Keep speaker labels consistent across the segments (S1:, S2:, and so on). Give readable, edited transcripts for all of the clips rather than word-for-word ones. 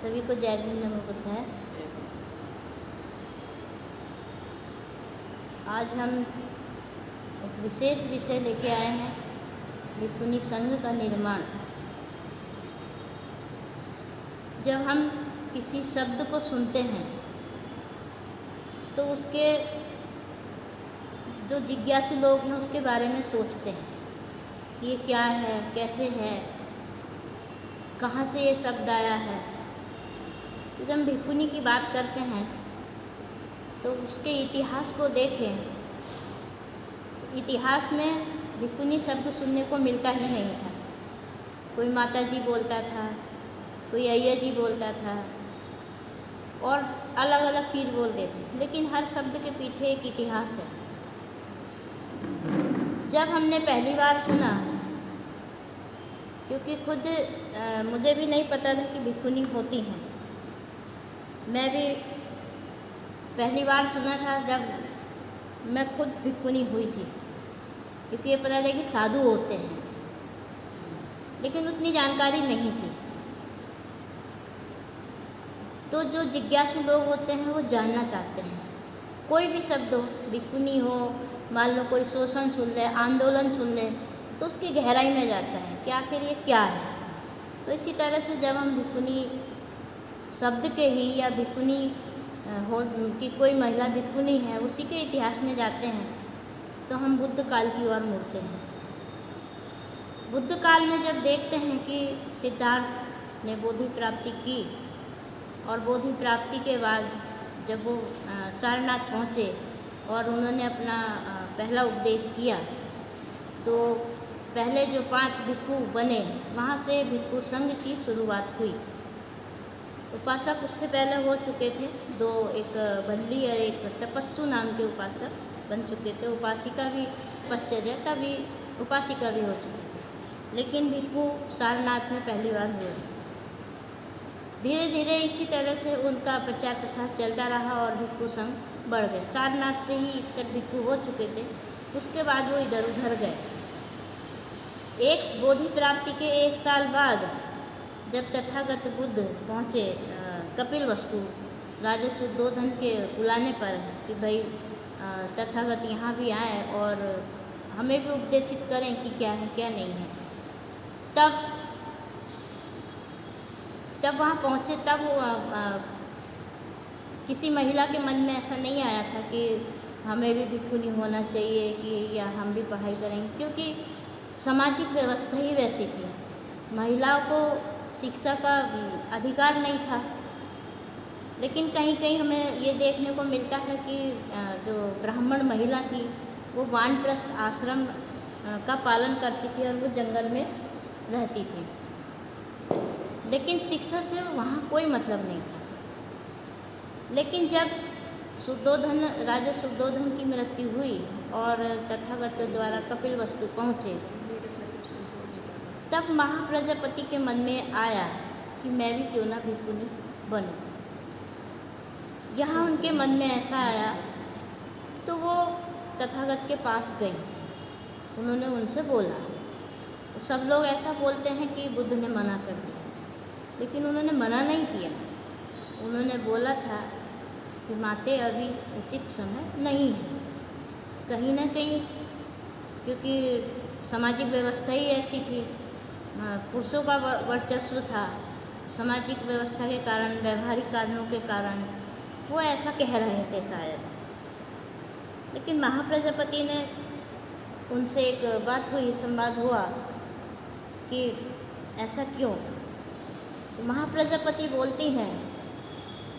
S1: सभी को जय भीम नमो बुद्धाय। आज हम एक विशेष विषय लेके आए हैं, भिक्खुनी संघ का निर्माण। जब हम किसी शब्द को सुनते हैं तो उसके जो जिज्ञासु लोग हैं उसके बारे में सोचते हैं, ये क्या है, कैसे है, कहाँ से ये शब्द आया है। तो जब हम भिक्खुनी की बात करते हैं तो उसके इतिहास को देखें तो इतिहास में भिक्खुनी शब्द सुनने को मिलता ही नहीं था। कोई माता जी बोलता था, कोई अय्या जी बोलता था और अलग अलग चीज़ बोलते थे, लेकिन हर शब्द के पीछे एक इतिहास है। जब हमने पहली बार सुना, क्योंकि खुद मुझे भी नहीं पता था कि भिक्खुनी होती हैं, मैं भी पहली बार सुना था जब मैं खुद भिक्खुनी हुई थी, क्योंकि ये पता था कि साधु होते हैं, लेकिन उतनी जानकारी नहीं थी। तो जो जिज्ञासु लोग होते हैं वो जानना चाहते हैं, कोई भी शब्द हो, भिक्खुनी हो, मान लो कोई शोषण सुन ले, आंदोलन सुन ले, तो उसकी गहराई में जाता है कि आखिर ये क्या है। तो इसी तरह से जब हम भिक्खुनी शब्द के ही या भिक्खुनी हो कि कोई महिला भिक्खुनी है उसी के इतिहास में जाते हैं तो हम बुद्ध काल की ओर मुड़ते हैं। बुद्ध काल में जब देखते हैं कि सिद्धार्थ ने बोधि प्राप्ति की और बोधि प्राप्ति के बाद जब वो सारनाथ पहुँचे और उन्होंने अपना पहला उपदेश किया, तो पहले जो 5 भिक्खु बने वहाँ से भिक्खु संघ की शुरुआत हुई। उपासक उससे पहले हो चुके थे, 2, एक भल्ली और एक तपस्सु नाम के उपासक बन चुके थे। उपासिका भी पश्चर्या का भी उपासिका भी हो चुके थे, लेकिन भिक्खु सारनाथ में पहली बार हुए। धीरे धीरे इसी तरह से उनका प्रचार प्रसार चलता रहा और भिक्खु संघ बढ़ गए। सारनाथ से ही 61 भिक्खु हो चुके थे, उसके बाद वो इधर उधर गए। एक बोधि प्राप्ति के 1 साल बाद जब तथागत बुद्ध पहुँचे कपिलवस्तु, राजा शुद्धोधन के बुलाने पर कि भाई तथागत यहाँ भी आए और हमें भी उपदेशित करें कि क्या है क्या नहीं है, तब वहाँ पहुँचे। तब किसी महिला के मन में ऐसा नहीं आया था कि हमें भी भिक्खुनी होना चाहिए कि या हम भी पढ़ाई करेंगे, क्योंकि सामाजिक व्यवस्था ही वैसी थी। महिलाओं को शिक्षा का अधिकार नहीं था। लेकिन कहीं कहीं हमें ये देखने को मिलता है कि जो ब्राह्मण महिला थी वो वानप्रस्थ आश्रम का पालन करती थी और वो जंगल में रहती थी, लेकिन शिक्षा से वहाँ कोई मतलब नहीं था। लेकिन जब राजा शुद्धोधन की मृत्यु हुई और तथागत द्वारा कपिलवस्तु पहुँचे, तब महाप्रजापति के मन में आया कि मैं भी क्यों ना भिक्खुनी बनूं। यहाँ उनके मन में ऐसा आया तो वो तथागत के पास गई, उन्होंने उनसे बोला। सब लोग ऐसा बोलते हैं कि बुद्ध ने मना कर दिया, लेकिन उन्होंने मना नहीं किया। उन्होंने बोला था कि माते अभी उचित समय नहीं है। कहीं ना कहीं क्योंकि सामाजिक व्यवस्था ही ऐसी थी, पुरुषों का वर्चस्व था, सामाजिक व्यवस्था के कारण, व्यवहारिक कारणों के कारण वो ऐसा कह रहे थे शायद। लेकिन महाप्रजापति ने उनसे एक बात हुई, संवाद हुआ कि ऐसा क्यों। तो महाप्रजापति बोलती हैं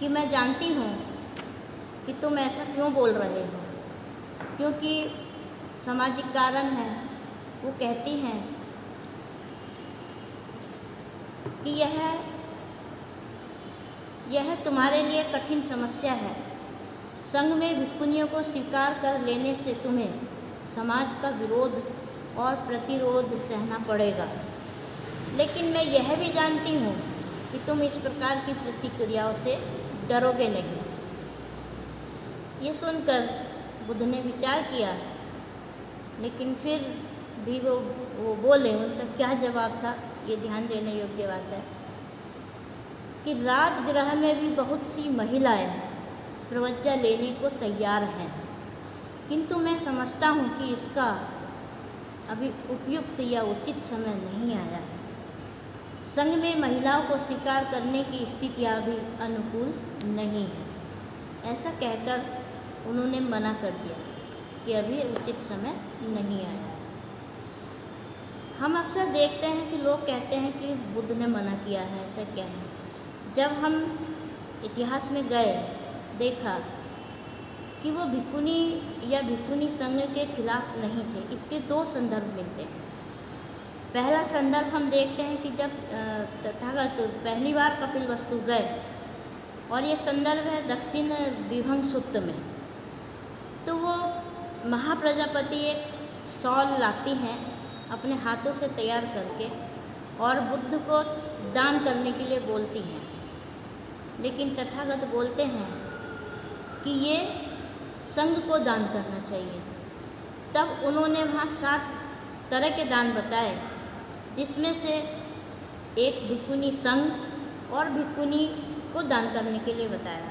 S1: कि मैं जानती हूँ कि तुम ऐसा क्यों बोल रहे हो, क्योंकि सामाजिक कारण है। वो कहती हैं कि यह तुम्हारे लिए कठिन समस्या है। संघ में भिक्खुनियों को स्वीकार कर लेने से तुम्हें समाज का विरोध और प्रतिरोध सहना पड़ेगा, लेकिन मैं यह भी जानती हूँ कि तुम इस प्रकार की प्रतिक्रियाओं से डरोगे नहीं। ये सुनकर बुद्ध ने विचार किया, लेकिन फिर भी वो बोले। उनका क्या जवाब था ये ध्यान देने योग्य बात है। कि राजगृह में भी बहुत सी महिलाएं प्रवज्ञा लेने को तैयार हैं, किंतु मैं समझता हूँ कि इसका अभी उपयुक्त या उचित समय नहीं आया है। संघ में महिलाओं को स्वीकार करने की स्थितियाँ भी अनुकूल नहीं है। ऐसा कहकर उन्होंने मना कर दिया कि अभी उचित समय नहीं आया है। हम अक्सर देखते हैं कि लोग कहते हैं कि बुद्ध ने मना किया है, ऐसा क्या है। जब हम इतिहास में गए, देखा कि वो भिक्खुनी या भिक्खुनी संघ के खिलाफ नहीं थे। इसके दो संदर्भ मिलते हैं। पहला संदर्भ हम देखते हैं कि जब तथागत पहली बार कपिलवस्तु गए, और ये संदर्भ है दक्षिण विभंग सूक्त में। तो वो महाप्रजापति एक शॉल लाती हैं अपने हाथों से तैयार करके, और बुद्ध को दान करने के लिए बोलती हैं। लेकिन तथागत बोलते हैं कि ये संघ को दान करना चाहिए। तब उन्होंने वहाँ 7 तरह के दान बताए, जिसमें से एक भिक्खुनी संघ और भिक्खुनी को दान करने के लिए बताया।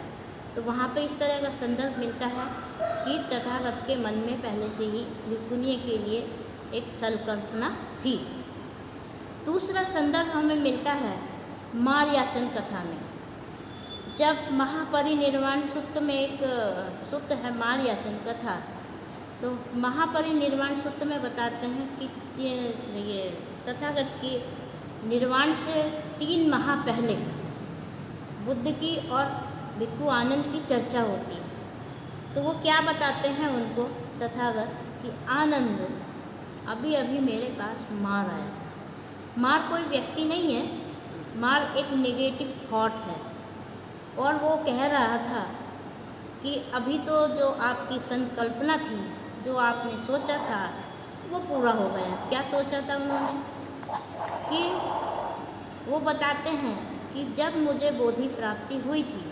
S1: तो वहाँ पे इस तरह का संदर्भ मिलता है कि तथागत के मन में पहले से ही भिक्खुनी के लिए एक संकल्पना थी। दूसरा संदर्भ हमें मिलता है मार्याचन कथा में। जब महापरिनिर्वाण सूक्त में एक सूक्त है मार्याचन कथा, तो महापरिनिर्वाण सूक्त में बताते हैं कि ये तथागत के निर्वाण से 3 माह पहले बुद्ध की और भिक्खु आनंद की चर्चा होती है। तो वो क्या बताते हैं उनको तथागत कि आनंद, अभी अभी मेरे पास मार आया था। मार कोई व्यक्ति नहीं है, मार एक नेगेटिव थॉट है। और वो कह रहा था कि अभी तो जो आपकी संकल्पना थी, जो आपने सोचा था, वो पूरा हो गया। क्या सोचा था उन्होंने? कि वो बताते हैं कि जब मुझे बोधि प्राप्ति हुई थी,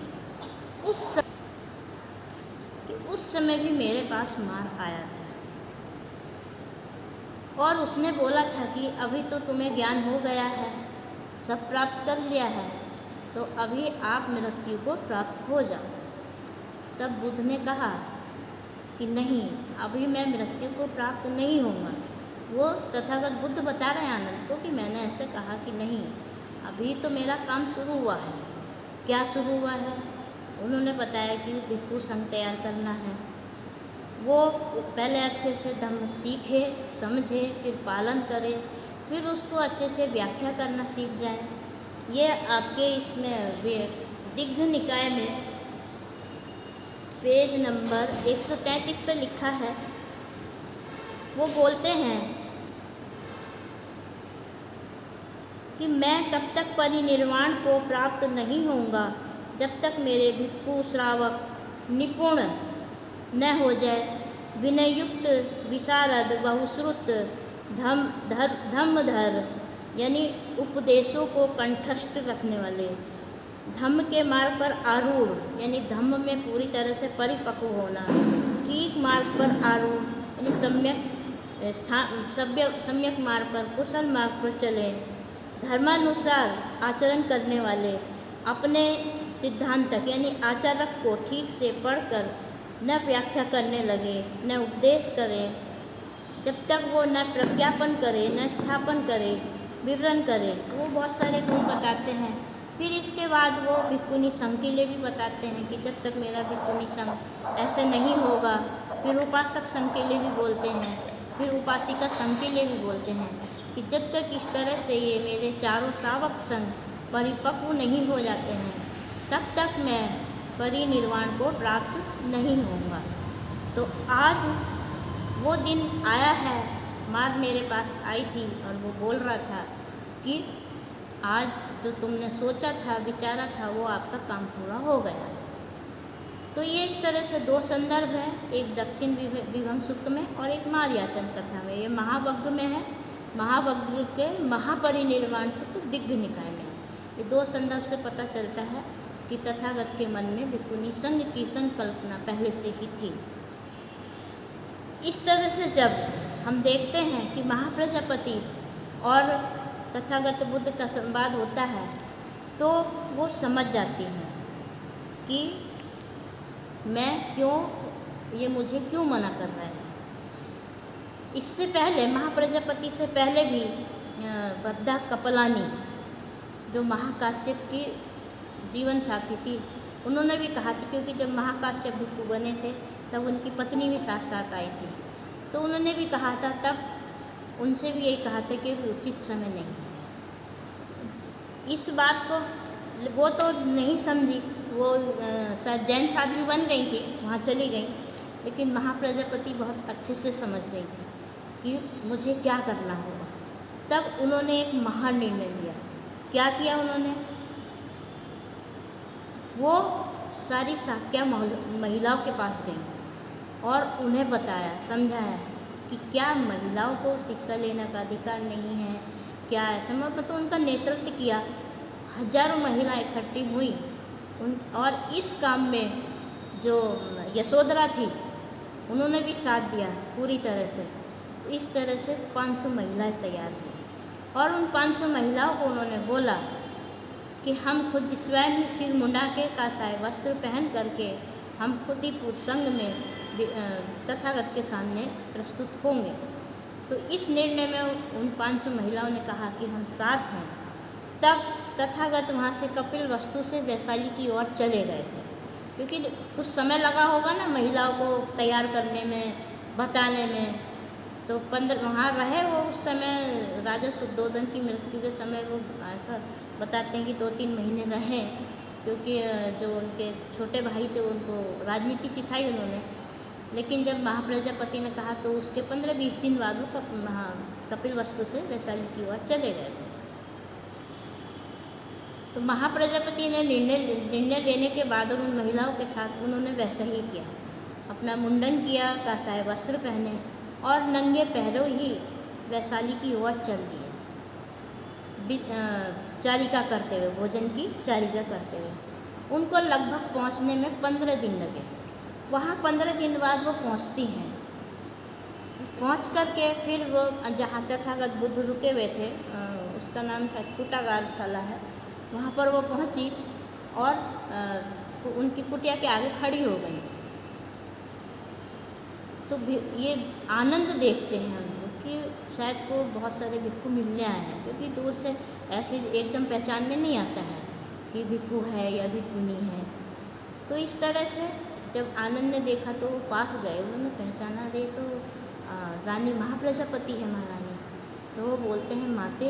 S1: उस समय भी मेरे पास मार आया था, और उसने बोला था कि अभी तो तुम्हें ज्ञान हो गया है, सब प्राप्त कर लिया है, तो अभी आप मृत्यु को प्राप्त हो जाओ। तब बुद्ध ने कहा कि नहीं, अभी मैं मृत्यु को प्राप्त नहीं होऊंगा। वो तथागत बुद्ध बता रहे हैं आनंद को कि मैंने ऐसे कहा कि नहीं, अभी तो मेरा काम शुरू हुआ है। क्या शुरू हुआ है? उन्होंने बताया कि भिक्खु संघ तैयार करना है। वो पहले अच्छे से धम्म सीखे, समझे, फिर पालन करे, फिर उसको अच्छे से व्याख्या करना सीख जाए। ये आपके इसमें दिग्घ निकाय में पेज नंबर 133 पे लिखा है। वो बोलते हैं कि मैं तब तक परिनिर्वाण को प्राप्त नहीं होऊंगा जब तक मेरे भिक्खु श्रावक निपुण न हो जाए, विनयुक्त विशारद बहुश्रुत धम्मधर, यानी उपदेशों को कंठस्थ रखने वाले, धम्म के मार्ग पर आरूढ़, यानी धम्म में पूरी तरह से परिपक्व होना, ठीक मार्ग पर आरूढ़ यानी सम्यक मार्ग पर, कुशल मार्ग पर चले, धर्मानुसार आचरण करने वाले, अपने सिद्धांतक यानी आचारक को ठीक से पढ़कर न व्याख्या करने लगे, न उपदेश करे, जब तक वो न प्रज्ञापन करे, न स्थापन करे, विवरण करे। वो बहुत सारे गुण बताते हैं। फिर इसके बाद वो भिक्खुनी संघ के लिए भी बताते हैं कि जब तक मेरा भिक्खुनी संघ ऐसे नहीं होगा। फिर उपासक संघ के लिए भी बोलते हैं, फिर उपासिका संघ के लिए भी बोलते हैं कि जब तक इस तरह से ये मेरे चारों श्रावक संघ परिपक्व नहीं हो जाते हैं, तब तक मैं परिनिर्वाण को प्राप्त नहीं होऊंगा। तो आज वो दिन आया है। मार मेरे पास आई थी और वो बोल रहा था कि आज जो तुमने सोचा था, विचारा था, वो आपका काम पूरा हो गया है। तो ये इस तरह से 2 संदर्भ हैं, एक दक्षिण विभंग सूक्त में और एक मार्याचन कथा में। ये महावग्ग में है, महावग्ग के महापरिनिर्वाण सूत्र दिग्घ निकाय में है। ये 2 संदर्भ से पता चलता है कि तथागत के मन में भिक्खुनी संघ की संकल्पना पहले से ही थी। इस तरह से जब हम देखते हैं कि महाप्रजापति और तथागत बुद्ध का संवाद होता है, तो वो समझ जाती हैं कि मैं क्यों, ये मुझे क्यों मना कर रहा है। इससे पहले महाप्रजापति से पहले भी वरदा कपलानी जो महाकाश्यप की जीवन साथी थी, उन्होंने भी कहा था, क्योंकि जब महाकाश्यप भिक्षु बने थे तब उनकी पत्नी भी साथ साथ आई थी, तो उन्होंने भी कहा था, तब उनसे भी यही कहा था कि उचित समय नहीं है। इस बात को वो तो नहीं समझी, वो शायद जैन साध्वी बन गई थी, वहाँ चली गई, लेकिन महाप्रजापति बहुत अच्छे से समझ गई थी कि मुझे क्या करना होगा। तब उन्होंने एक महान निर्णय लिया। क्या किया उन्होंने? वो सारी साक्या महिलाओं के पास गई और उन्हें बताया, समझाया कि क्या महिलाओं को शिक्षा लेने का अधिकार नहीं है, क्या ऐसा, मतलब उनका नेतृत्व किया। हजारों महिलाएं इकट्ठी हुई और इस काम में जो यशोधरा थी उन्होंने भी साथ दिया पूरी तरह से। इस तरह से 500 महिलाएं तैयार हुई और उन 500 महिलाओं को उन्होंने बोला कि हम खुद स्वयं ही सिर मुंडा के कासाय वस्त्र पहन करके हम खुद ही संघ में तथागत के सामने प्रस्तुत होंगे। तो इस निर्णय में उन 500 महिलाओं ने कहा कि हम साथ हैं। तब तथागत वहाँ से कपिल वस्तु से वैशाली की ओर चले गए थे, क्योंकि कुछ समय लगा होगा ना महिलाओं को तैयार करने में, बताने में। तो 15 वहाँ रहे वो। उस समय राजा शुद्धोधन की मृत्यु के समय वो ऐसा बताते हैं कि 2-3 महीने रहे, क्योंकि जो उनके छोटे भाई थे उनको राजनीति सिखाई उन्होंने। लेकिन जब महाप्रजापति ने कहा तो उसके 15-20 दिन बाद वो कपिल वस्तु से वैशाली की ओर चले गए थे। तो महाप्रजापति ने निर्णय लेने के बाद उन महिलाओं के साथ उन्होंने वैसा ही किया, अपना मुंडन किया, कासाय वस्त्र पहने और नंगे पैरों ही वैशाली की ओर चल दिए, चारिका करते हुए, भोजन की चारिका करते हुए। उनको लगभग पहुंचने में 15 दिन लगे। वहाँ 15 दिन बाद वो पहुंचती हैं। पहुंच करके फिर वो जहाँ तथागत बुद्ध रुके हुए थे, उसका नाम शायद कुटागारशाला है, वहाँ पर वो पहुँची और उनकी कुटिया के आगे खड़ी हो गई। तो ये आनंद देखते हैं हम लोग कि शायद को बहुत सारे भिक्षु मिलने आए हैं, क्योंकि दूर से ऐसे एकदम पहचान में नहीं आता है कि भिक्षु है या भिक्षुनी है। तो इस तरह से जब आनंद ने देखा तो वो पास गए, उन्होंने पहचाना, रे तो रानी महाप्रजापति है, महारानी। तो वो बोलते हैं, माते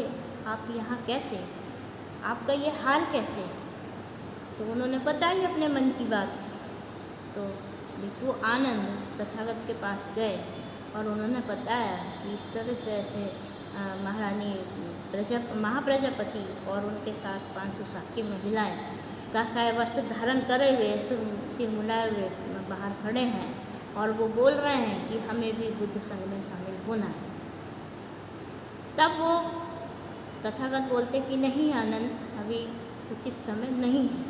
S1: आप यहाँ कैसे, आपका ये हाल कैसे? तो उन्होंने बताई अपने मन की बात। तो भिक्षु आनंद तथागत के पास गए और उन्होंने बताया कि इस तरह से ऐसे महारानी महाप्रजापति और उनके साथ 500 साक्य महिलाएं कासाय वस्त्र धारण करे हुए, सिर मुंडाए हुए बाहर खड़े हैं और वो बोल रहे हैं कि हमें भी बुद्ध संघ में शामिल होना है। तब वो तथागत बोलते कि नहीं आनंद, अभी उचित समय नहीं है।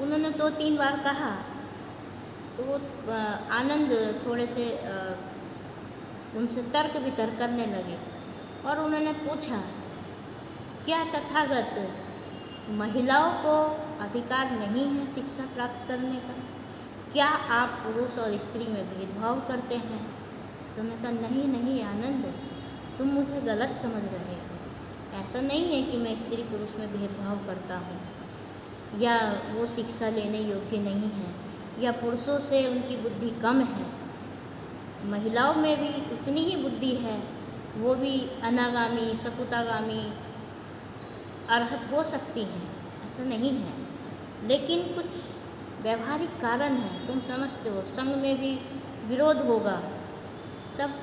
S1: उन्होंने 2-3 बार कहा तो वो आनंद थोड़े से उनसे तर्क वितर्क करने लगे और उन्होंने पूछा, क्या तथागत महिलाओं को अधिकार नहीं है शिक्षा प्राप्त करने का? क्या आप पुरुष और स्त्री में भेदभाव करते हैं? तो उन्होंने कहा, नहीं नहीं आनंद, तुम मुझे गलत समझ रहे हो। ऐसा नहीं है कि मैं स्त्री पुरुष में भेदभाव करता हूँ या वो शिक्षा लेने योग्य नहीं है या पुरुषों से उनकी बुद्धि कम है। महिलाओं में भी उतनी ही बुद्धि है, वो भी अनागामी, सकुतागामी, अरहत हो सकती हैं, ऐसा नहीं है। लेकिन कुछ व्यवहारिक कारण है, तुम समझते हो, संघ में भी विरोध होगा। तब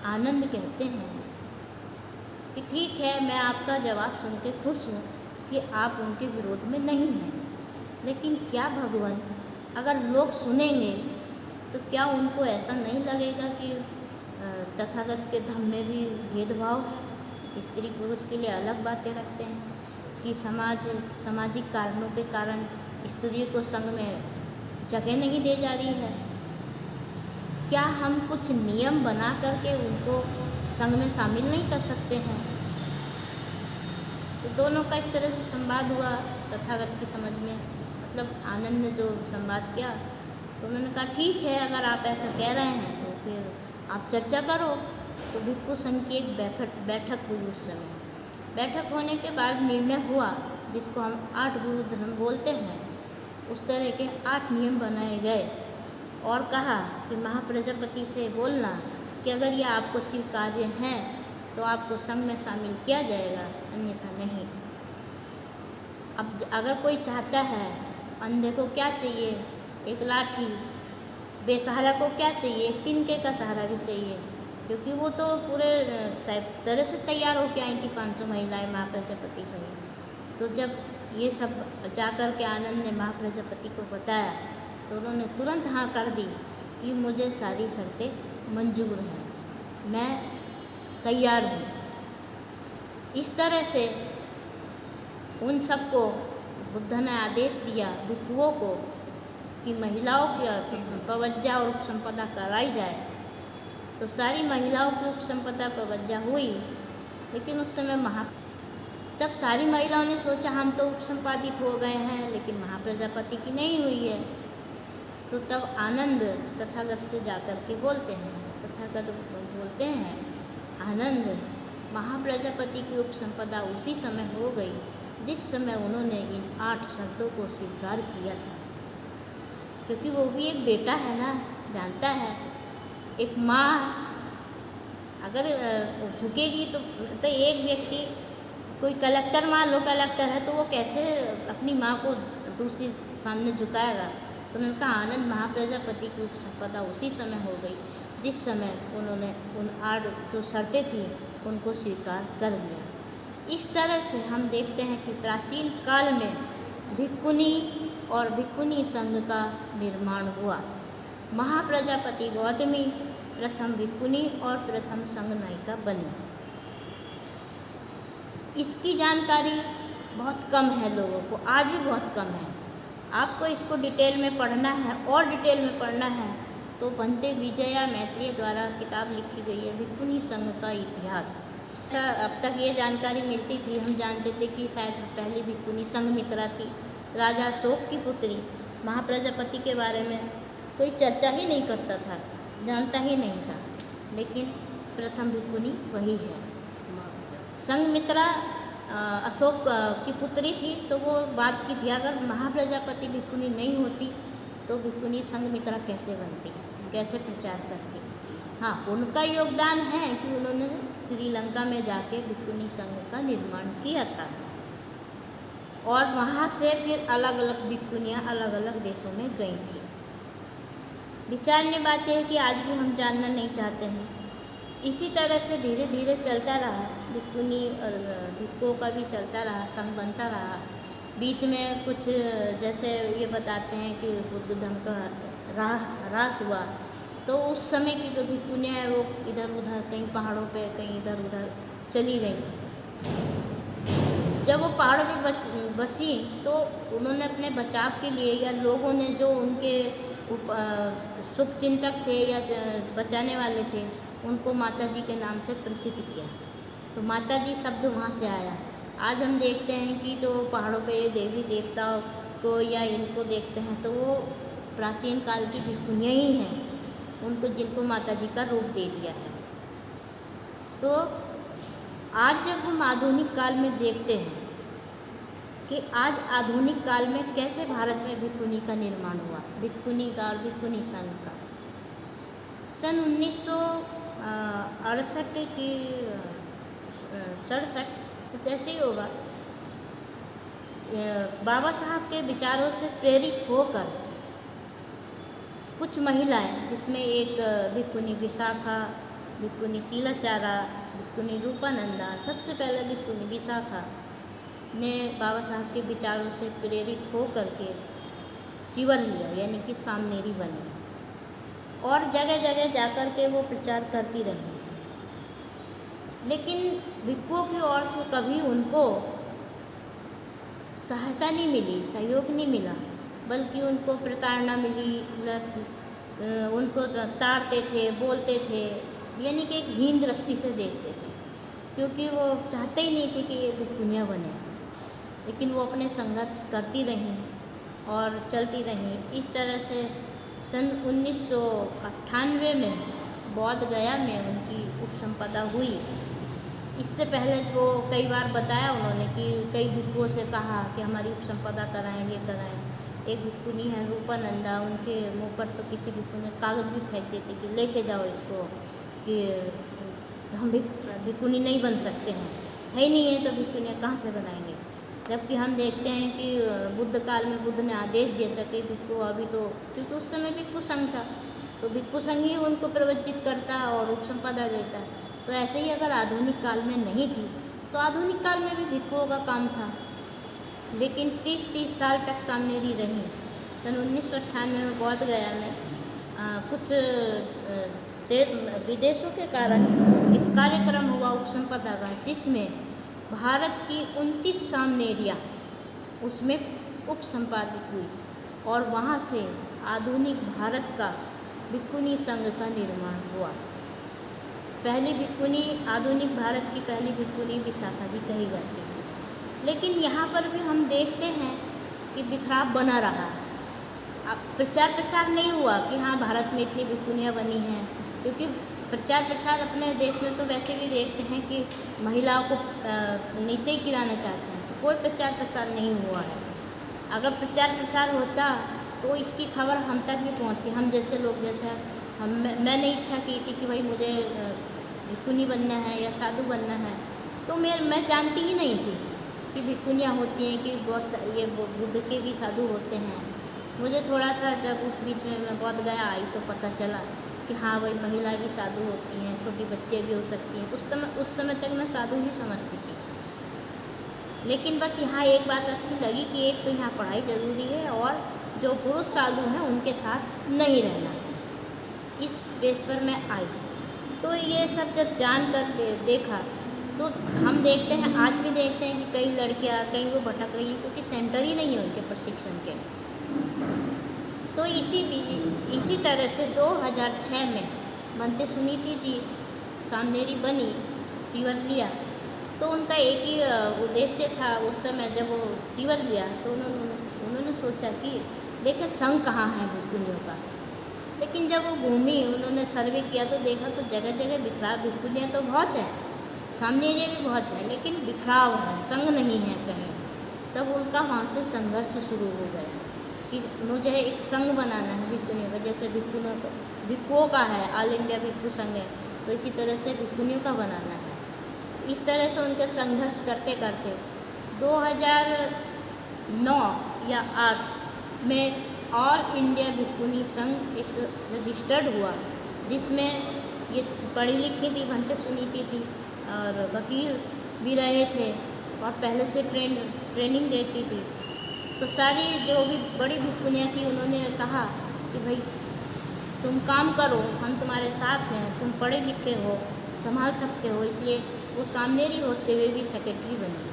S1: आनंद कहते हैं कि ठीक है, मैं आपका जवाब सुन के खुश हूँ कि आप उनके विरोध में नहीं हैं। लेकिन क्या भगवान, अगर लोग सुनेंगे तो क्या उनको ऐसा नहीं लगेगा कि तथागत के धम्म में भी भेदभाव है, स्त्री पुरुष के लिए अलग बातें रखते हैं, कि सामाजिक कारणों के कारण स्त्रियों को संघ में जगह नहीं दे जा रही है? क्या हम कुछ नियम बना करके उनको संघ में शामिल नहीं कर सकते हैं? तो दोनों का इस तरह से संवाद हुआ तथागत की समझ में, मतलब आनंद ने जो संवाद किया। तो उन्होंने कहा ठीक है, अगर आप ऐसा कह रहे हैं तो फिर आप चर्चा करो। तो भिक्षु संघ की एक बैठक हुई उस समय। बैठक होने के बाद निर्णय हुआ, जिसको हम 8 गुरु धर्म बोलते हैं, उस तरह के 8 नियम बनाए गए और कहा कि महाप्रजापति से बोलना कि अगर ये आपको स्वीकार्य हैं तो आपको संघ में शामिल किया जाएगा, अन्यथा नहीं। अब अगर कोई चाहता है, अंधे को क्या चाहिए, एक लाठी, बेसहारा को क्या चाहिए, एक तिनके का सहारा भी चाहिए, क्योंकि वो तो पूरे तरह से तैयार होकर आई थी 500 महिलाएं महाप्रजापति सहित। तो जब ये सब जाकर के आनंद ने महाप्रजापति को बताया तो उन्होंने तुरंत हाँ कर दी कि मुझे सारी शर्तें मंजूर हैं, मैं तैयार हूँ। इस तरह से उन सबको बुद्ध ने आदेश दिया भिक्षुओं को कि महिलाओं की प्रवज्जा और उपसंपदा कराई जाए। तो सारी महिलाओं की उपसंपदा प्रवज्जा हुई, लेकिन उस समय तब सारी महिलाओं ने सोचा हम तो उपसंपादित हो गए हैं, लेकिन महाप्रजापति की नहीं हुई है। तो तब आनंद तथागत से जाकर के बोलते हैं, तथागत बोलते हैं आनंद, महाप्रजापति की उपसंपदा उसी समय हो गई जिस समय उन्होंने इन 8 शब्दों को स्वीकार किया था। क्योंकि वो भी एक बेटा है ना, जानता है एक माँ अगर झुकेगी तो एक व्यक्ति, कोई कलेक्टर, मान लो कलेक्टर है, तो वो कैसे अपनी माँ को दूसरी सामने झुकाएगा। तो उन्होंने कहा आनंद, महाप्रजापति की उपसंपदा उसी समय हो गई जिस समय उन्होंने उन 8 जो शर्तें थी उनको स्वीकार कर लिया। इस तरह से हम देखते हैं कि प्राचीन काल में भिक्षुनी और भिक्षुनी संघ का निर्माण हुआ। महाप्रजापति गौतमी प्रथम भिक्षुनी और प्रथम संघ नायिका बनी। इसकी जानकारी बहुत कम है लोगों को, आज भी बहुत कम है। आपको इसको डिटेल में पढ़ना है और डिटेल में पढ़ना है तो बनते विजया मैत्रेय द्वारा किताब लिखी गई है भिक्षुनी संघ का इतिहास। अब तक ये जानकारी मिलती थी, हम जानते थे कि शायद पहली भिक्षुनी संघमित्रा थी, राजा अशोक की पुत्री। महाप्रजापति के बारे में कोई चर्चा ही नहीं करता था, जानता ही नहीं था, लेकिन प्रथम भिक्षुनी वही है। संघमित्रा अशोक की पुत्री थी, तो वो बात की थी अगर महाप्रजापति भिक्षुनी नहीं होती तो भिक्षुनी संघमित्रा कैसे बनती, कैसे प्रचार करती। हाँ, उनका योगदान है कि उन्होंने श्रीलंका में जाके भिक्षुनी संघ का निर्माण किया था और वहाँ से फिर अलग अलग भिक्षुनियाँ अलग अलग देशों में गई थी। विचारनीय बात यह है कि आज भी हम जानना नहीं चाहते हैं। इसी तरह से धीरे धीरे चलता रहा, भिक्षुनी और भिक्षुओं का भी चलता रहा, संघ बनता रहा। बीच में कुछ जैसे ये बताते हैं कि बुद्ध धर्म का ह्रास हुआ, तो उस समय की जो भिक्षुनियाँ हैं वो इधर उधर, कहीं पहाड़ों पे, कहीं इधर उधर चली गई। जब वो पहाड़ों पे बसी तो उन्होंने अपने बचाव के लिए या लोगों ने जो उनके शुभचिंतक थे या बचाने वाले थे उनको माता जी के नाम से प्रसिद्ध किया। तो माता जी शब्द वहाँ से आया। आज हम देखते हैं कि जो पहाड़ों पे देवी देवताओं को या इनको देखते हैं तो वो प्राचीन काल की भिक्षुनियाँ ही हैं, उनको जिनको माता जी का रूप दे दिया है। तो आज जब हम आधुनिक काल में देखते हैं कि आज आधुनिक काल में कैसे भारत में भिक्षुनी का निर्माण हुआ, भिक्षुनी का और भिक्षुनी संघ का। सन 1968 की 67 कुछ ऐसे ही होगा, बाबा साहब के विचारों से प्रेरित होकर कुछ महिलाएं, जिसमें एक भिक्षुनी विशाखा, भिक्षुनी शीलाचारा, भिक्षुनी रूपानंदा, सबसे पहले भिक्षुनी विशाखा ने बाबा साहब के विचारों से प्रेरित होकर के जीवन लिया, यानी कि सामनेरी बनी और जगह जगह जाकर के वो प्रचार करती रही। लेकिन भिक्षुओं की ओर से कभी उनको सहायता नहीं मिली, सहयोग नहीं मिला, बल्कि उनको प्रताड़ना मिली, उनको ताड़ते थे, बोलते थे, यानी कि एक हीन दृष्टि से देखते थे। क्योंकि वो चाहते ही नहीं थे कि ये भिक्खुनियाँ बने, लेकिन वो अपने संघर्ष करती रहीं और चलती रहीं। इस तरह से सन 1998 में बौद्ध गया में उनकी उपसंपदा हुई। इससे पहले वो कई बार बताया उन्होंने कि कई भिक्षुओं से कहा कि हमारी उपसंपदा कराएं, ये कराएं। एक भिक्षुनी है रूपानंदा, उनके मुंह पर तो किसी भिक्षु ने कागज़ भी फेंक देते कि लेके जाओ इसको, कि हम भिक्षुनी नहीं बन सकते हैं, है ही नहीं है तो भिक्षुनियाँ कहाँ से बनाएंगे। जबकि हम देखते हैं कि बुद्ध काल में बुद्ध ने आदेश दिया था कि भिक्षु अभी तो, क्योंकि उस समय भिक्षु संघ था, तो भिक्षु संघ ही उनको प्रवचित करता और उपसंपदा देता। तो ऐसे ही अगर आधुनिक काल में नहीं थी तो आधुनिक काल में भी भिक्षुओं का काम था, लेकिन 30 साल तक सामनेरी रही। सन 1998 में बौद्ध गया में कुछ विदेशों के कारण एक कार्यक्रम हुआ उपसंपदा का, जिसमें भारत की 29 सामनेरियाँ उसमें उपसंपादित हुई और वहाँ से आधुनिक भारत का भिक्षुनी संघ का निर्माण हुआ। पहली भिक्षुनी, आधुनिक भारत की पहली भिक्षुनी विशाखा भी कही जाती है। लेकिन यहाँ पर भी हम देखते हैं कि बिखराव बना रहा। अब प्रचार प्रसार नहीं हुआ कि हाँ भारत में इतनी भिक्षुनियाँ बनी हैं, क्योंकि प्रचार प्रसार अपने देश में तो वैसे भी देखते हैं कि महिलाओं को नीचे ही गिराना चाहते हैं, तो कोई प्रचार प्रसार नहीं हुआ है। अगर प्रचार प्रसार होता तो इसकी खबर हम तक भी पहुँचती। हम जैसे लोग, जैसे मैंने इच्छा की थी कि भाई मुझे भिक्षुनी बनना है या साधु बनना है, तो मैं जानती ही नहीं थी कि भिक्षुनियाँ होती हैं, कि बहुत ये बुद्ध के भी साधु होते हैं। मुझे थोड़ा सा जब उस बीच में मैं बौद्ध गया आई तो पता चला कि हाँ भाई महिला भी साधु होती हैं, छोटी बच्चे भी हो सकती हैं। उस समय तक मैं साधु ही समझती थी। लेकिन बस यहाँ एक बात अच्छी लगी कि एक तो यहाँ पढ़ाई ज़रूरी है और जो पुरुष साधु हैं उनके साथ नहीं रहना है। इस बेस पर मैं आई। तो ये सब जब जान कर देखा तो हम देखते हैं, आज भी देखते हैं कि कई लड़कियाँ कहीं वो भटक रही हैं क्योंकि सेंटर ही नहीं है उनके प्रशिक्षण के। तो इसी तरह से 2006 में भंते सुनीति जी सामनेरी बनी, चीवर लिया। तो उनका एक ही उद्देश्य था उस समय जब वो चीवर लिया, तो उन्होंने सोचा कि देखें संघ कहाँ है भिक्षुनियों का। लेकिन जब वो घूमी, उन्होंने सर्वे किया तो देखा तो जगह जगह बिखराव, भिक्षुनियाँ तो बहुत हैं, सामनेरियाँ भी बहुत हैं, लेकिन बिखराव है, संघ नहीं है कहीं। तब उनका वहाँ से संघर्ष शुरू हो गया कि मुझे एक संघ बनाना है भिक्षुनियों का, जैसे भिक्षुओं का है ऑल इंडिया भिक्षु संघ है, तो इसी तरह से भिक्षुनियों का बनाना है। इस तरह से उनके संघर्ष करते करते 2009 या 8 में ऑल इंडिया भिक्षुनी संघ एक रजिस्टर्ड हुआ, जिसमें ये पढ़ी लिखी थी भंते सुनीति थी और वकील भी रहे थे और पहले से ट्रेनिंग देती थी। तो सारी जो भी बड़ी भिक्षुनियाँ थी उन्होंने कहा कि भाई तुम काम करो, हम तुम्हारे साथ हैं, तुम पढ़े लिखे हो, संभाल सकते हो। इसलिए वो सामनेरी होते हुए भी सेक्रेटरी बनी।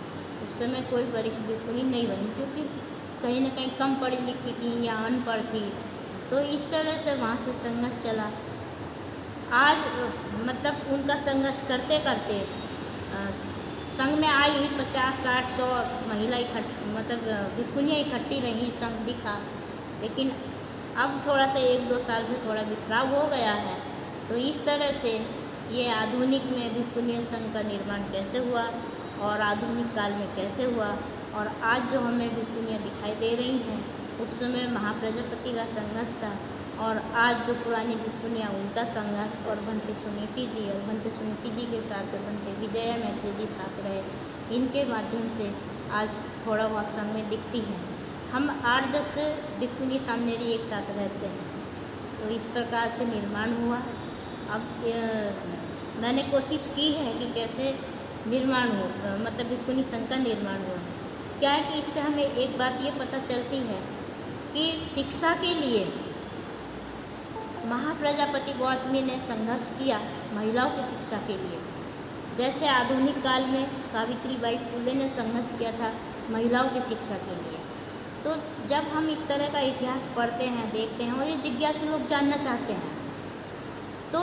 S1: उस समय कोई वरिष्ठ भिक्षुनी नहीं बनी क्योंकि कहीं ना कहीं कम पढ़ी लिखी थी या अनपढ़ थी। तो इस तरह से वहाँ से संघर्ष चला। आज मतलब उनका संघर्ष करते करते संघ में आई 50, 60, 100 महिला मतलब भिक्षुनियाँ इकट्ठी रहीं, संघ दिखा। लेकिन अब थोड़ा सा 1-2 साल से थोड़ा बिखराव हो गया है। तो इस तरह से ये आधुनिक में भिक्षुनी संघ का निर्माण कैसे हुआ और आधुनिक काल में कैसे हुआ, और आज जो हमें भिक्षुनियाँ दिखाई दे रही हैं उस समय महाप्रजापति का संघर्ष था, और आज जो पुरानी भिक्षुनियाँ उनका संघर्ष, और भंते सुनीति जी और भंते सुनीति जी के साथ भंते विजया मैत्री जी साथ रहे, इनके माध्यम से आज थोड़ा बहुत संघ में दिखती हैं। हम 8-10 भिक्षुनी सामनेरी एक साथ रहते हैं। तो इस प्रकार से निर्माण हुआ। अब मैंने कोशिश की है कि कैसे निर्माण हो, मतलब भिक्षुनी संघ का निर्माण हुआ है। क्या है कि इससे हमें एक बात ये पता चलती है कि शिक्षा के लिए महाप्रजापति गौतमी ने संघर्ष किया महिलाओं की शिक्षा के लिए, जैसे आधुनिक काल में सावित्रीबाई फुले ने संघर्ष किया था महिलाओं की शिक्षा के लिए। तो जब हम इस तरह का इतिहास पढ़ते हैं, देखते हैं और ये जिज्ञासु लोग जानना चाहते हैं, तो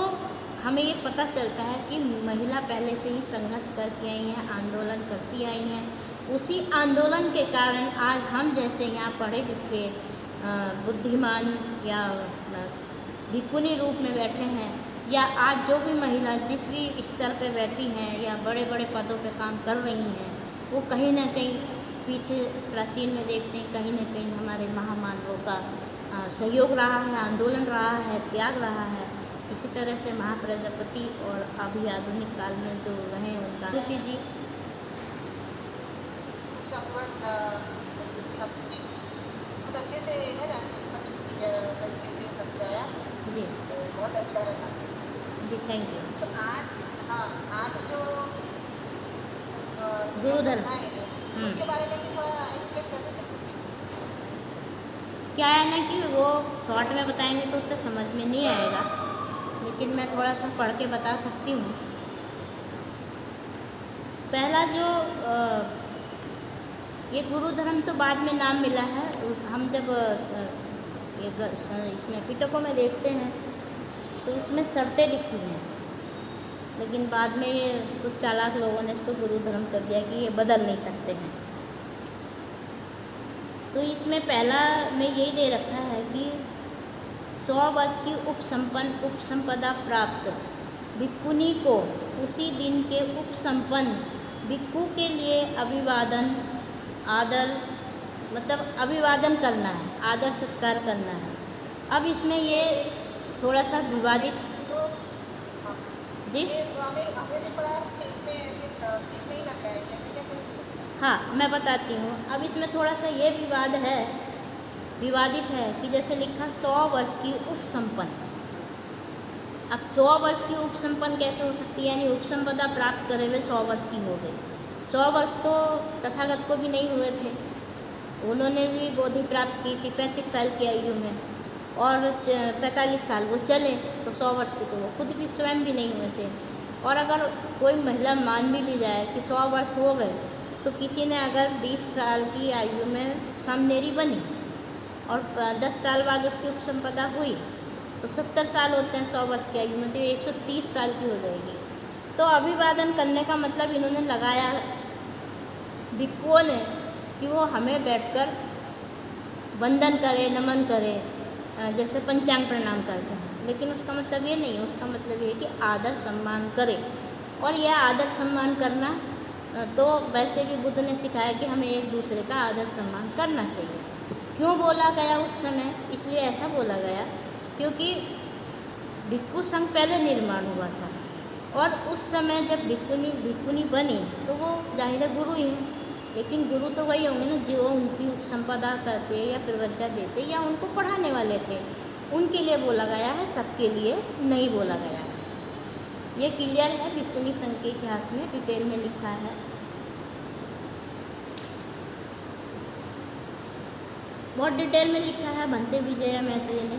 S1: हमें ये पता चलता है कि महिला पहले से ही संघर्ष करती आई हैं, आंदोलन करती आई हैं। उसी आंदोलन के कारण आज हम जैसे यहाँ पढ़े लिखे बुद्धिमान या भिक्षुनी रूप में बैठे हैं, या आज जो भी महिला जिस भी स्तर पे बैठी हैं या बड़े बड़े पदों पे काम कर रही हैं, वो कहीं ना कहीं पीछे प्राचीन में देखते हैं कहीं ना कहीं हमारे महामानवों का सहयोग रहा है, आंदोलन रहा है, त्याग रहा है। इसी तरह से महाप्रजापति और अभी आधुनिक काल में जो रहे उनका जी
S2: बहुत अच्छे से है ना तरीके से समझाया
S1: जी,
S2: तो बहुत अच्छा लगा
S1: जी, थैंक यू।
S2: तो आज जो
S1: गुरुधर्म
S2: उसके बारे में भी थोड़ा एक्सप्लेन कर देते
S1: क्या है ना कि वो शॉर्ट में बताएंगे तो उतना समझ में नहीं आएगा, लेकिन मैं थोड़ा सा पढ़ के बता सकती हूँ। पहला जो ये गुरु धर्म तो बाद में नाम मिला है। हम जब ये इसमें पिटकों में देखते हैं तो इसमें शर्तें लिखी हैं, लेकिन बाद में ये कुछ चालाक लोगों ने इसको गुरु धर्म कर दिया कि ये बदल नहीं सकते हैं। तो इसमें पहला में यही दे रखा है कि 100 वर्ष की उपसंपदा प्राप्त भिक्षुनी को उसी दिन के उपसंपन्न भिक्षु के लिए अभिवादन आदर मतलब अभिवादन करना है, आदर सत्कार करना है। अब इसमें ये थोड़ा सा विवादित जी हाँ, मैं बताती हूँ। अब इसमें थोड़ा सा ये विवादित है कि जैसे लिखा 100 वर्ष की उपसंपन्न। अब 100 वर्ष की उपसंपन्न कैसे हो सकती है, यानी उपसंपदा प्राप्त करे हुए 100 वर्ष की हो गई। 100 वर्ष तो तथागत को भी नहीं हुए थे, उन्होंने भी बोधि प्राप्त की थी 35 साल की आयु में, और 45 साल वो चले, तो 100 वर्ष की तो वो खुद भी स्वयं भी नहीं हुए थे। और अगर कोई महिला मान भी ली जाए कि 100 वर्ष हो गए, तो किसी ने अगर 20 साल की आयु में समनेरी बनी और 10 साल बाद उसकी उपसंपदा हुई, तो 70 साल होते हैं 100 वर्ष की आयु में, तो 130 साल की हो जाएगी। तो अभिवादन करने का मतलब इन्होंने लगाया भिक्षुओं ने कि वो हमें बैठकर वंदन करे, नमन करे, जैसे पंचांग प्रणाम करते हैं, लेकिन उसका मतलब ये नहीं है। उसका मतलब ये है कि आदर सम्मान करे। और यह आदर सम्मान करना तो वैसे भी बुद्ध ने सिखाया कि हमें एक दूसरे का आदर सम्मान करना चाहिए। क्यों बोला गया उस समय, इसलिए ऐसा बोला गया क्योंकि भिक्षु संघ पहले निर्माण हुआ था, और उस समय जब भिक्षुनी बनी तो वो जाहिर है गुरु ही हैं, लेकिन गुरु तो वही होंगे ना जो उनकी उपसंपदा करते या प्रवज्ञा देते या उनको पढ़ाने वाले थे। उनके लिए बोला गया है, सबके लिए नहीं बोला गया है। ये क्लियर है, भिक्षुनी संघ के इतिहास में डिटेल में लिखा है। बहुत डिटेल में लिखा है। भंते विजया मैत्री ने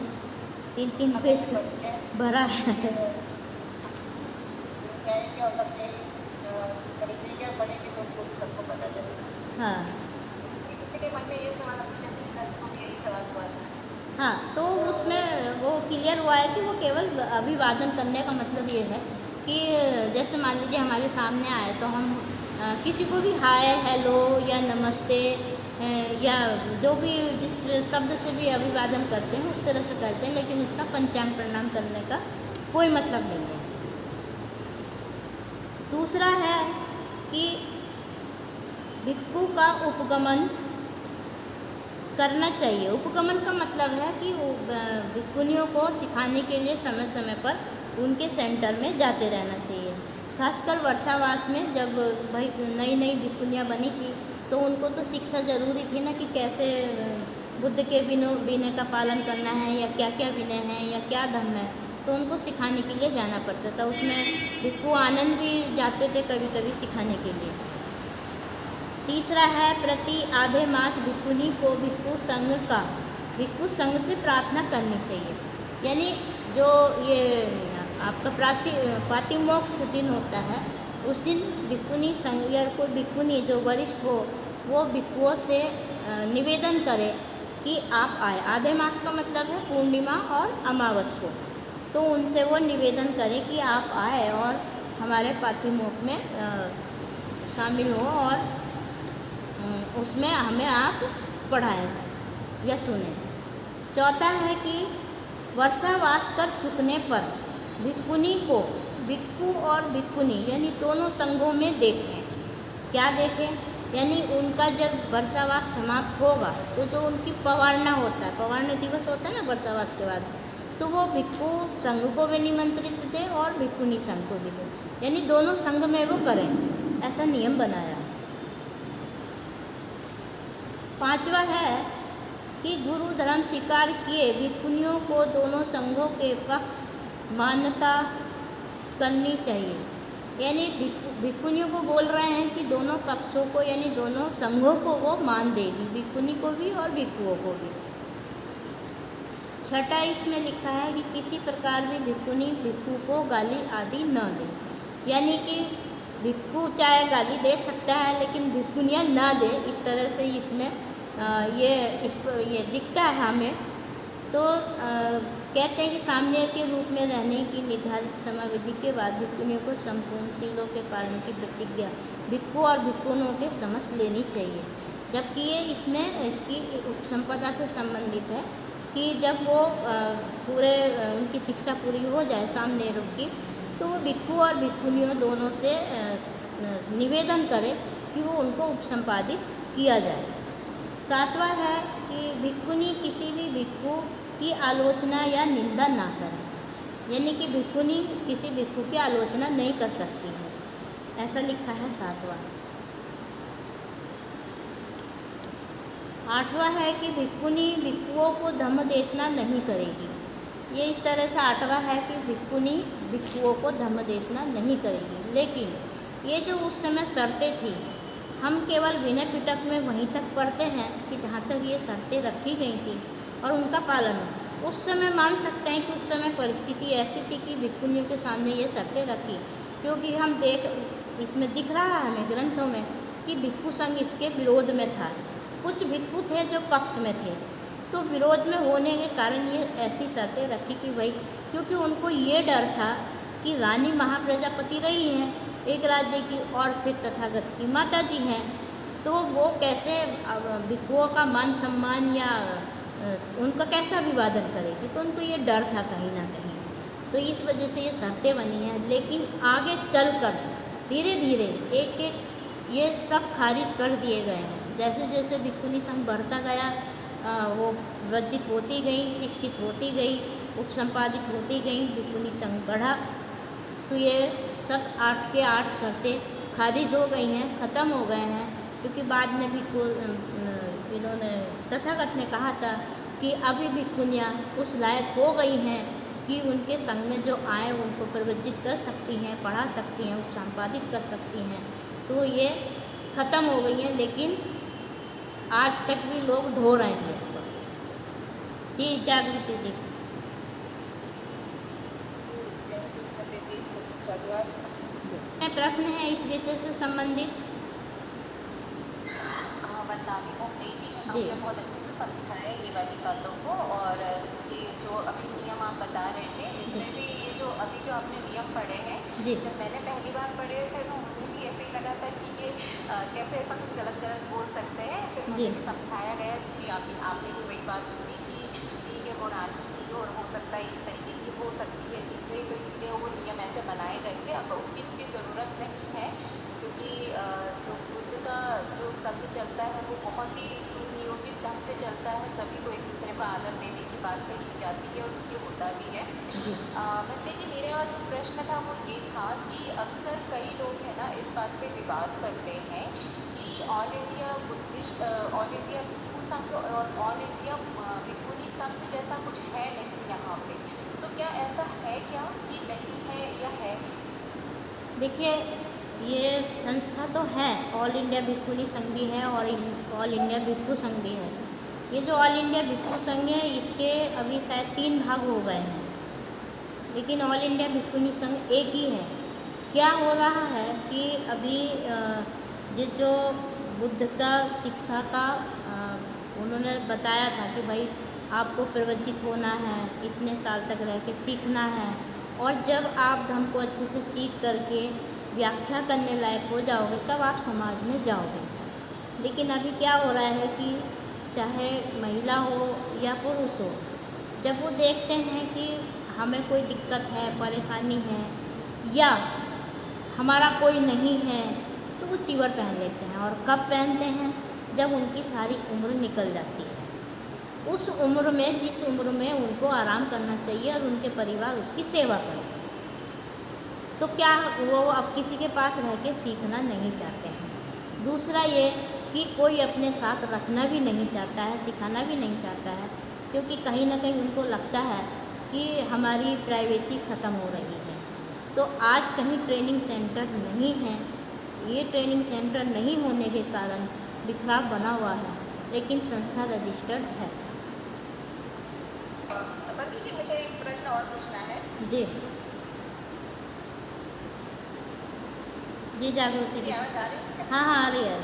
S1: 3-3 पेज का भरा है।
S2: सबको पता चलेगा।
S1: हाँ
S2: किसी मन में ये सवाल
S1: हाँ, तो उसमें वो क्लियर हुआ है कि वो केवल अभिवादन करने का मतलब ये है कि जैसे मान लीजिए हमारे सामने आए तो हम किसी को भी हाय, हेलो या नमस्ते या जो भी जिस शब्द से भी अभिवादन करते हैं उस तरह से करते हैं, लेकिन उसका पंचांग प्रणाम करने का कोई मतलब नहीं है। दूसरा है कि भिक्षु का उपगमन करना चाहिए। उपगमन का मतलब है कि भिक्षुनियों को सिखाने के लिए समय समय पर उनके सेंटर में जाते रहना चाहिए। खासकर वर्षावास में जब भाई नई नई भिक्षुनियाँ बनी थी तो उनको तो शिक्षा ज़रूरी थी ना कि कैसे बुद्ध के विनय का पालन करना है या क्या क्या विनय है या क्या धर्म है, तो उनको सिखाने के लिए जाना पड़ता था। उसमें भिक्षु आनंद भी जाते थे कभी कभी सिखाने के लिए। तीसरा है प्रति आधे मास भिक्षुनी को भिक्षु संघ से प्रार्थना करनी चाहिए। यानी जो ये आपका प्रातिमोक्ष दिन होता है उस दिन भिक्षुनी संघ या कोई भिक्षुनी जो वरिष्ठ हो वो भिक्षुओं से निवेदन करे कि आप आए। आधे मास का मतलब है पूर्णिमा और अमावस को। तो उनसे वो निवेदन करें कि आप आए और हमारे पातिमोक्ष में शामिल हो और उसमें हमें आप पढ़ाएं या सुने। चौथा है कि वर्षावास कर चुकने पर भिक्खुनी को भिक्खु और भिक्खुनी यानी दोनों संघों में देखें। क्या देखें? यानी उनका जब वर्षावास समाप्त होगा तो जो उनकी पवारना होता है, पवारना दिवस होता है ना वर्षावास के बाद, तो वो भिक्खु संघ को भी निमंत्रित दें और भिक्खुनी संघ को भी दें, यानी दोनों संघ में वो करें, ऐसा नियम बनाया। पांचवा है कि गुरु धर्म स्वीकार किए भिक्खुनियों को दोनों संघों के पक्ष मान्यता करनी चाहिए। यानी भिक्खुनियों को बोल रहे हैं कि दोनों पक्षों को यानी दोनों संघों को वो मान देगी, भिक्खुनी को भी और भिक्खुओं को भी। छठा इसमें लिखा है कि किसी प्रकार भी भिक्खुनी भिक्खु को गाली आदि न दे। यानी कि भिक्खु चाहे गाली दे सकता है लेकिन भिक्खुनियाँ ना दे, इस तरह से इसमें ये दिखता है हमें। तो कहते हैं कि सामने के रूप में रहने की निर्धारित समयावधि के बाद भिक्खुनियों को संपूर्ण शीलों के पालन की प्रतिज्ञा भिक्खु और भिक्खुनों के समझ लेनी चाहिए। जबकि ये इसमें इसकी उपसंपदा से संबंधित है कि जब वो पूरे उनकी शिक्षा पूरी हो जाए सामने रूप की, तो वो भिक्खु और भिक्खुनियों दोनों से निवेदन करे कि वो उनको उपसंपादित किया जाए। सातवां है कि भिक्खुनी किसी भी भिक्खु की आलोचना या निंदा ना करें। यानी कि भिक्खुनी किसी भिक्खु की आलोचना नहीं कर सकती है, ऐसा लिखा है सातवां। आठवां है कि भिक्खुनी भिक्खुओं को धम्मदेशना नहीं करेगी। ये इस तरह से आठवां है कि भिक्खुनी भिक्खुओं को धम्मदेशना नहीं करेगी। लेकिन ये जो उस समय शर्तें थी, हम केवल विनय पिटक में वहीं तक पढ़ते हैं कि जहाँ तक ये शर्तें रखी गई थी और उनका पालन हो। उस समय मान सकते हैं कि उस समय परिस्थिति ऐसी थी कि भिक्खुनियों के सामने ये शर्तें रखी, क्योंकि हम इसमें दिख रहा है हमें ग्रंथों में कि भिक्खु संघ इसके विरोध में था। कुछ भिक्खु थे जो पक्ष में थे, तो विरोध में होने के कारण ये ऐसी शर्तें रखी कि भाई, क्योंकि उनको ये डर था कि रानी महाप्रजापति रही हैं एक राज्य की और फिर तथागत की माता जी हैं, तो वो कैसे भिक्खुओं का मान सम्मान या उनका कैसा अभिवादन करेगी, तो उनको ये डर था कहीं ना कहीं। तो इस वजह से ये शर्तें बनी हैं। लेकिन आगे चलकर धीरे धीरे एक एक ये सब खारिज कर दिए गए हैं। जैसे जैसे भिक्खुनी संघ बढ़ता गया, वो वर्जित होती गई, शिक्षित होती गई, उपसंपादित होती गई, भिक्खुनी संघ बढ़ा, तो ये सब 8 के 8 शर्तें खारिज हो गई हैं, ख़त्म हो गए हैं। क्योंकि बाद में भी इन्होंने तथागत ने कहा था कि अभी भिक्खुनियाँ उस लायक हो गई हैं कि उनके संग में जो आए उनको प्रवज्जित कर सकती हैं, पढ़ा सकती हैं, उपसंपादित कर सकती हैं। तो ये ख़त्म हो गई हैं, लेकिन आज तक भी लोग ढो रहे हैं इसको। जी जागृति जी। प्रश्न है इस विषय से संबंधित।
S2: वंदनामी मुक्ति जी, आपने बहुत अच्छे से समझाया ये वाली बातों को। और ये जो अभी नियम आप बता रहे थे, इसमें भी ये जो अभी जो आपने नियम पढ़े हैं, जब मैंने पहली बार पढ़े थे तो मुझे भी ऐसे ही लगा था कि ये कैसे ऐसा कुछ गलत गलत बोल सकते हैं। फिर मुझे भी समझाया गया कि आपने भी वही बात बोली कि ठीक है, पुरानी थी और हो सकता है इस तरीके की हो सकती है चीज़ें, तो इसलिए वो नियम ऐसे बनाए गए थे। अब उसकी इतनी ज़रूरत नहीं है, क्योंकि जो बुद्ध का जो संघ चलता है वो बहुत ही सुनियोजित ढंग से चलता है। सभी को एक दूसरे को आदर देने की बात कही जाती है और ये होता भी है। मंत्री जी, मेरे और जो प्रश्न था वो ये था कि अक्सर कई लोग है ना इस बात पे विवाद करते हैं कि ऑल इंडिया भिक्खु संघ और ऑल इंडिया भिक्खुनी संघ जैसा कुछ है नहीं यहाँ पे। तो क्या ऐसा है क्या कि नहीं है या है?
S1: देखिए, ये संस्था तो है, ऑल इंडिया भिक्खुनी संघ भी है और ऑल इंडिया भिक्खु संघ भी है। ये जो ऑल इंडिया भिक्खु संघ है, इसके अभी शायद 3 भाग हो गए हैं, लेकिन ऑल इंडिया भिक्खुनी संघ एक ही है। क्या हो रहा है कि अभी जो बुद्ध का शिक्षा का उन्होंने बताया था कि भाई आपको प्रवज्जित होना है, इतने साल तक रह के सीखना है, और जब आप धर्म को अच्छे से सीख करके व्याख्या करने लायक हो जाओगे तब आप समाज में जाओगे। लेकिन अभी क्या हो रहा है कि चाहे महिला हो या पुरुष हो, जब वो देखते हैं कि हमें कोई दिक्कत है, परेशानी है या हमारा कोई नहीं है, तो वो चीवर पहन लेते हैं। और कब पहनते हैं? जब उनकी सारी उम्र निकल जाती है। उस उम्र में, जिस उम्र में उनको आराम करना चाहिए और उनके परिवार उसकी सेवा करें, तो क्या वो अब किसी के पास रह के सीखना नहीं चाहते हैं। दूसरा ये कि कोई अपने साथ रखना भी नहीं चाहता है, सिखाना भी नहीं चाहता है, क्योंकि कहीं ना कहीं उनको लगता है कि हमारी प्राइवेसी ख़त्म हो रही है। तो आज कहीं ट्रेनिंग सेंटर नहीं है। ये ट्रेनिंग सेंटर नहीं होने के कारण बिखराव बना हुआ है, लेकिन संस्था रजिस्टर्ड है।
S2: बंटी जी, मुझे एक प्रश्न और पूछना है।
S1: जी जी, जागृति जी।
S2: आवाज़ आ रही है?
S1: हाँ हाँ, आ रही है।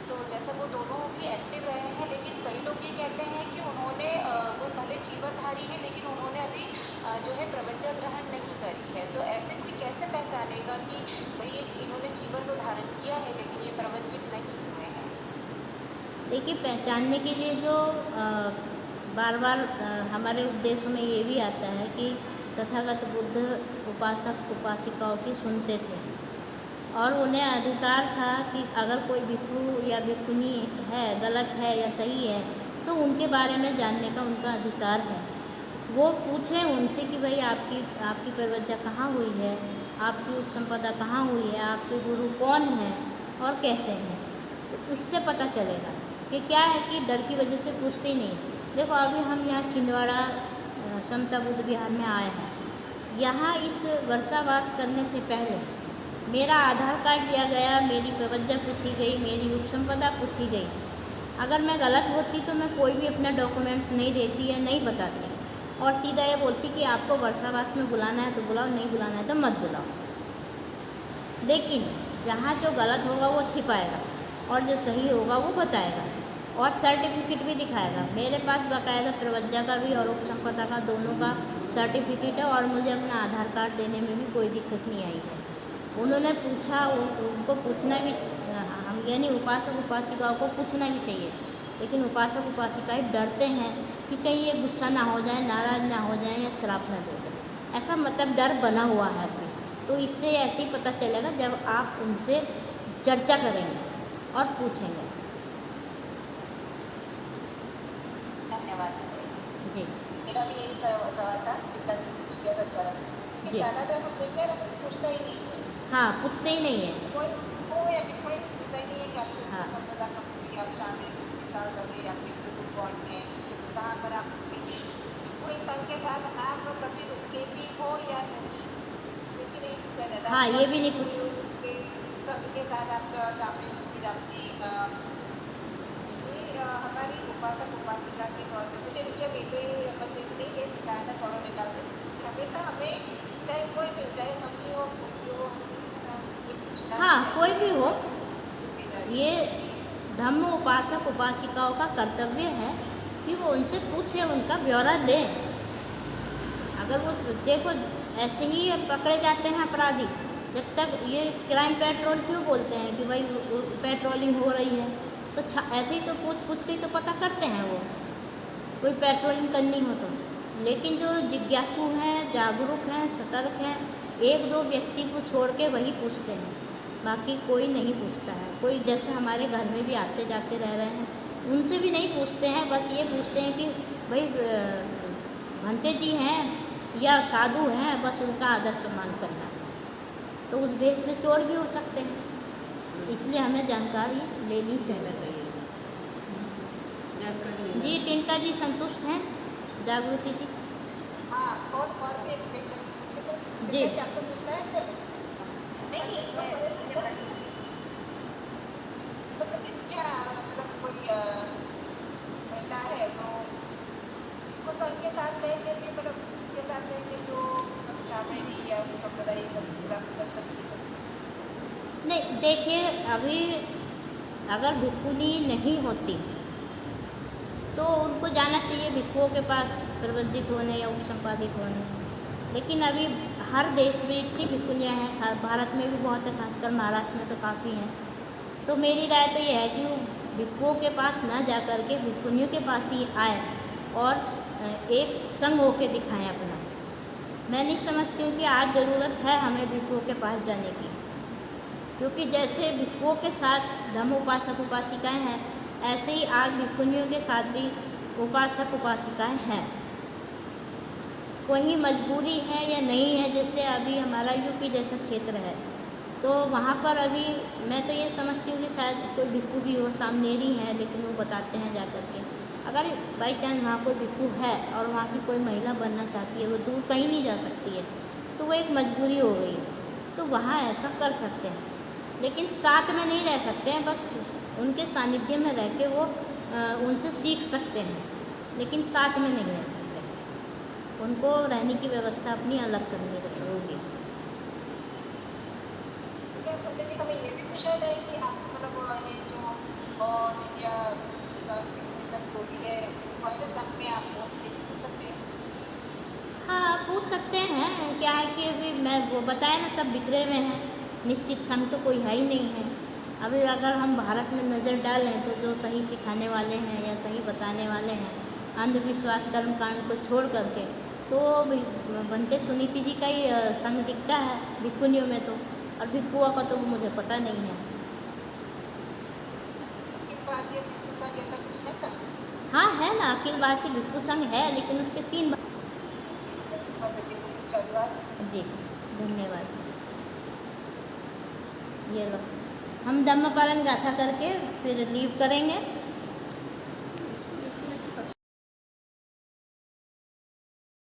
S2: तो जैसे वो दोनों भी एक्टिव रहे हैं, लेकिन कई लोग ये कहते हैं कि उन्होंने वो भले जीवनधारी है लेकिन उन्होंने अभी जो है प्रवज्जा ग्रहण नहीं करी है। तो ऐसे कोई कैसे पहचानेगा कि भाई ये इन्होंने जीवन तो धारण किया है लेकिन ये प्रवज्जित नहीं हुए हैं?
S1: देखिए, पहचानने के लिए जो बार बार हमारे उपदेशों में ये भी आता है कि तथागत बुद्ध उपासक उपासिकाओं की सुनते थे और उन्हें अधिकार था कि अगर कोई भिक्षु या भिक्षुनी है, गलत है या सही है, तो उनके बारे में जानने का उनका अधिकार है। वो पूछें उनसे कि भाई आपकी प्रवज्जा कहाँ हुई है, आपकी उपसंपदा कहाँ हुई है, आपके गुरु कौन हैं और कैसे हैं। तो उससे पता चलेगा कि क्या है कि डर की वजह से पूछते ही नहीं। देखो, अभी हम यहाँ छिंदवाड़ा समता बुद्ध विहार में आए हैं। यहाँ इस वर्षावास करने से पहले मेरा आधार कार्ड लिया गया, मेरी प्रवज्जा पूछी गई, मेरी उपसंपदा पूछी गई। अगर मैं गलत होती तो मैं कोई भी अपना डॉक्यूमेंट्स नहीं देती या नहीं बताती और सीधा ये बोलती कि आपको वर्षावास में बुलाना है तो बुलाओ, नहीं बुलाना है तो मत बुलाओ। लेकिन यहाँ जो गलत होगा वो छिपाएगा और जो सही होगा वो बताएगा और सर्टिफिकेट भी दिखाएगा। मेरे पास बाकायदा प्रवज्जा का भी और उपसंपदा का दोनों का सर्टिफिकेट है और मुझे अपना आधार कार्ड देने में भी कोई दिक्कत नहीं आई है। उन्होंने पूछा, उनको पूछना भी, हम यानी उपासक उपासिकाओं को पूछना भी चाहिए, लेकिन उपासक उपासिकाएं डरते हैं कि कहीं ये गुस्सा ना हो जाए, नाराज़ ना हो जाए या श्राप ना दे दें। ऐसा मतलब डर बना हुआ है अभी। तो इससे ऐसे ही पता चलेगा जब आप उनसे चर्चा करेंगे और पूछेंगे।
S2: धन्यवाद
S1: जी।
S2: मेरा भी यही सवाल था, इतना पूछ लिया तो अच्छा लगा कि ज़्यादातर हम देखते हैं ना, पूछता ही नहीं है।
S1: हाँ, पूछते ही नहीं है।
S2: कोई अभी कोई पूछता ही नहीं है कि आपकी
S1: हाँ।
S2: संपदा कब हुई, आप शामिल कितने साल रहे, आपके गुरु कौन है, कहाँ पर आप रुके, पूरे संघ के साथ आप कभी रुके भी हो या नहीं, ये भी नहीं पूछा जाता।
S1: हाँ, ये भी नहीं पूछा।
S2: संघ के साथ आप शामिल, फिर आपकी ये हमारी उपासक उपासिका के तौर पर मुझे बेटे अपने से नहीं ये सिखाया था कौड़ों निकाल के, हमेशा हमें चाहे कोई भी, चाहे मम्मी हो, कोई हो,
S1: हाँ, कोई भी हो, ये धम्म उपासक उपासिकाओं का कर्तव्य है कि वो उनसे पूछे, उनका ब्यौरा लें। अगर वो देखो ऐसे ही पकड़े जाते हैं अपराधी, जब तक ये क्राइम पेट्रोल क्यों बोलते हैं कि भाई पेट्रोलिंग हो रही है, तो ऐसे ही तो पूछ के ही तो पता करते हैं वो, कोई पेट्रोलिंग करनी हो तो। लेकिन जो जिज्ञासु हैं, जागरूक हैं, सतर्क हैं, एक दो व्यक्ति को छोड़ के वही पूछते हैं, बाकी कोई नहीं पूछता है। कोई जैसे हमारे घर में भी आते जाते रह रहे हैं, उनसे भी नहीं पूछते हैं, बस ये पूछते हैं कि भाई भंते जी हैं या साधु हैं, बस उनका आदर सम्मान करना। तो उस भेष में चोर भी हो सकते हैं, इसलिए हमें जानकारी लेनी चाहिए। जी, टिनका जी संतुष्ट हैं? जागृति जी?
S2: हाँ, और भी एक क्वेश्चन पूछो
S1: जी।
S2: आपको पूछना है? नहीं, तो क्या मतलब कोई महिला है तो वो संघ के साथ रहेंगे भी, मतलब के साथ रहेंगे जो शामिल या संप्रदाय सब प्राप्त कर सकती है?
S1: नहीं, देखिए, अभी अगर भिक्षुनी नहीं होती तो उनको जाना चाहिए भिक्षुओं के पास प्रवंचित होने या उपसंपादित होने। लेकिन अभी हर देश में इतनी भिक्षुनियाँ हैं, भारत में भी बहुत है, खासकर महाराष्ट्र में तो काफ़ी हैं। तो मेरी राय तो ये है कि वो भिक्षुओं के पास ना जा कर के भिक्षुनियों के पास ही आए और एक संग होके दिखाएं अपना। मैं नहीं समझती हूँ कि आज ज़रूरत है हमें भिक्षुओं के पास जाने की, क्योंकि जैसे भिक्षुओं के साथ धम्म उपासक उपासिकाएँ हैं, ऐसे ही आज भिक्षुनियों के साथ भी उपासक उपासिकाएँ हैं। कोई मजबूरी है या नहीं है, जैसे अभी हमारा यूपी जैसा क्षेत्र है तो वहाँ पर अभी मैं तो ये समझती हूँ कि शायद कोई भिक्षु भी हो, सामनेरी है, लेकिन वो बताते हैं जा कर के। अगर बाई चांस वहाँ कोई भिक्षु है और वहाँ की कोई महिला बनना चाहती है, वो दूर कहीं नहीं जा सकती है, तो वो एक मजबूरी हो गई है, तो वहाँ ऐसा कर सकते हैं। लेकिन साथ में नहीं रह सकते हैं, बस उनके सानिध्य में रह के वो उनसे सीख सकते हैं, लेकिन साथ में नहीं रह सकते। उनको रहने की व्यवस्था अपनी अलग करनी होगी।
S2: पंडित जी, हमें ये भी पूछा है कि आप मतलब ये जो ऑल इंडिया सब होती है, कौन से संघ में आप पूछ सकते हैं?
S1: हाँ, पूछ सकते हैं। क्या है कि अभी मैं वो बताया ना, सब बिखरे हुए हैं, निश्चित संघ तो कोई है ही नहीं है। अभी अगर हम भारत में नज़र डालें तो जो सही सिखाने वाले हैं या सही बताने वाले हैं, अंधविश्वास कर्मकांड को छोड़ करके, तो बनते सुनीति जी का ही संघ दिखता है भिक्षुनियों में, तो और भिक्षुओं का तो मुझे पता नहीं है।
S2: ऐसा कुछ है क्या?
S1: हाँ है ना, अखिल भारतीय भिक्षु संघ है, लेकिन उसके 3 जी धन्यवाद। ये लो, हम धम्म पालन गाथा करके फिर लीव करेंगे।